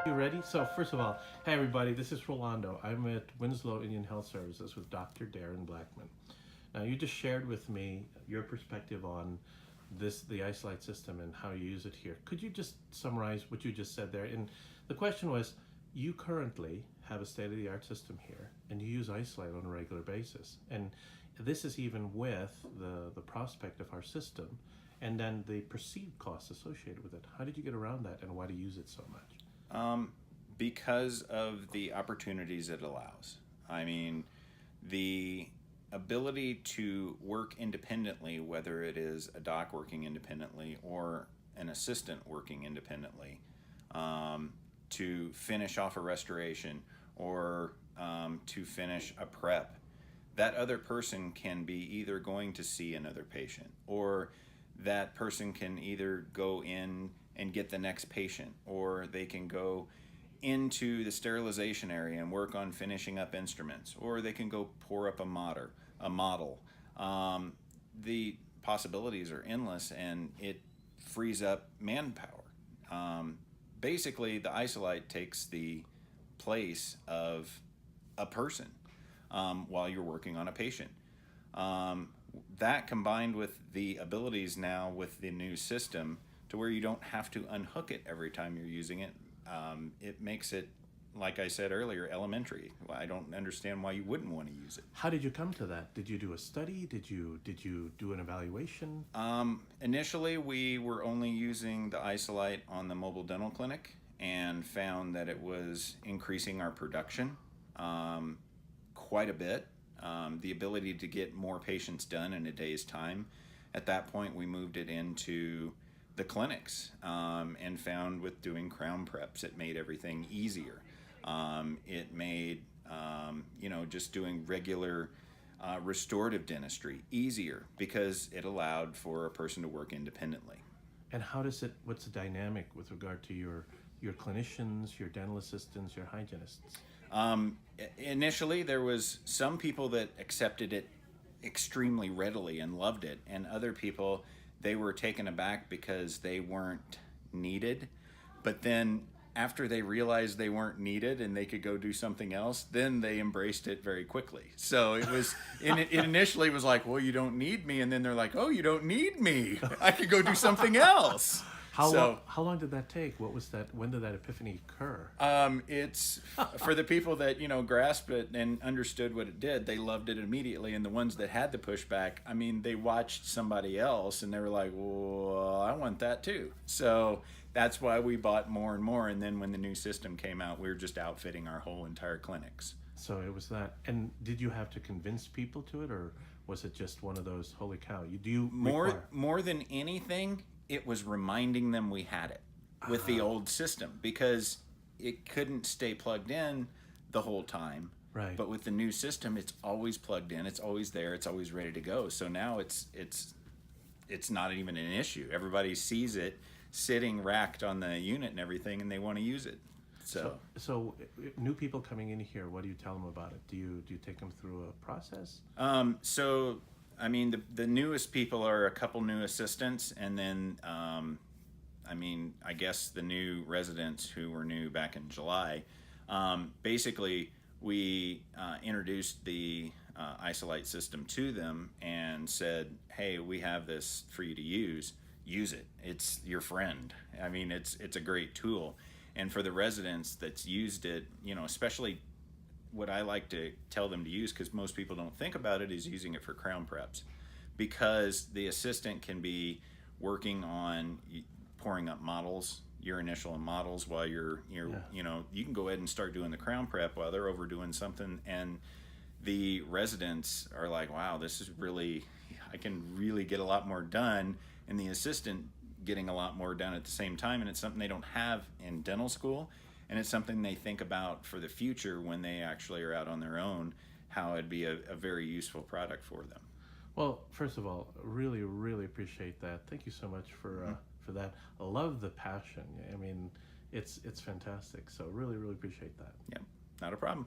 You ready? So first of all, hey everybody, this is Rolando. I'm at Winslow Indian Health Services with Dr. Darren Blackman. Now you just shared with me your perspective on the Isolite system and how you use it here. Could you just summarize what you just said there? And the question was, you currently have a state-of-the-art system here and you use Isolite on a regular basis. And this is even with the prospect of our system and then the perceived costs associated with it. How did you get around that and why do you use it so much? Because of the opportunities it allows. I mean, the ability to work independently, whether it is a doc working independently or an assistant working independently, to finish off a restoration or to finish a prep. That other person can be either going to see another patient, or that person can either go in and get the next patient, or they can go into the sterilization area and work on finishing up instruments, or they can go pour up a model. The possibilities are endless, and it frees up manpower. Basically, the Isolite takes the place of a person while you're working on a patient. That combined with the abilities now with the new system to where you don't have to unhook it every time you're using it, it makes it, like I said earlier, elementary. I don't understand why you wouldn't want to use it. How did you come to that? Did you do a study? Did you do an evaluation? Initially, we were only using the Isolite on the mobile dental clinic and found that it was increasing our production quite a bit. The ability to get more patients done in a day's time. At that point, we moved it into the clinics and found with doing crown preps, it made everything easier. It made, just doing regular restorative dentistry easier because it allowed for a person to work independently. And what's the dynamic with regard to your clinicians, your dental assistants, your hygienists? Initially, there was some people that accepted it extremely readily and loved it, and other people, they were taken aback because they weren't needed. But then after they realized they weren't needed and they could go do something else, then they embraced it very quickly. So it initially was like, well, you don't need me. And then they're like, oh, you don't need me. I could go do something else. How long did that take? What was that? When did that epiphany occur? It's for the people that grasped it and understood what it did. They loved it immediately, and the ones that had the pushback, I mean, they watched somebody else and they were like, "Well, I want that too." So that's why we bought more and more. And then when the new system came out, we were just outfitting our whole entire clinics. So it was that. And did you have to convince people to it, or was it just one of those? Holy cow! More than anything, it was reminding them we had it with the old system because it couldn't stay plugged in the whole time. Right. But with the new system, it's always plugged in. It's always there. It's always ready to go. So now it's not even an issue. Everybody sees it sitting racked on the unit and everything, and they want to use it. So new people coming in here, what do you tell them about it? Do you take them through a process? I mean, the newest people are a couple new assistants, and then, I guess the new residents who were new back in July. Basically, we introduced the Isolite system to them and said, hey, we have this for you to use. Use it. It's your friend. I mean, it's a great tool. And for the residents that's used it, especially what I like to tell them to use, because most people don't think about it, is using it for crown preps, because the assistant can be working on pouring up models, your initial models, while you can go ahead and start doing the crown prep while they're over doing something, and the residents are like, wow, this is really, I can really get a lot more done, and the assistant getting a lot more done at the same time. And it's something they don't have in dental school, and it's something they think about for the future when they actually are out on their own, how it'd be a very useful product for them. Well, first of all, really, really appreciate that. Thank you so much for that. I love the passion. I mean, it's fantastic. So really, really appreciate that. Yeah, not a problem.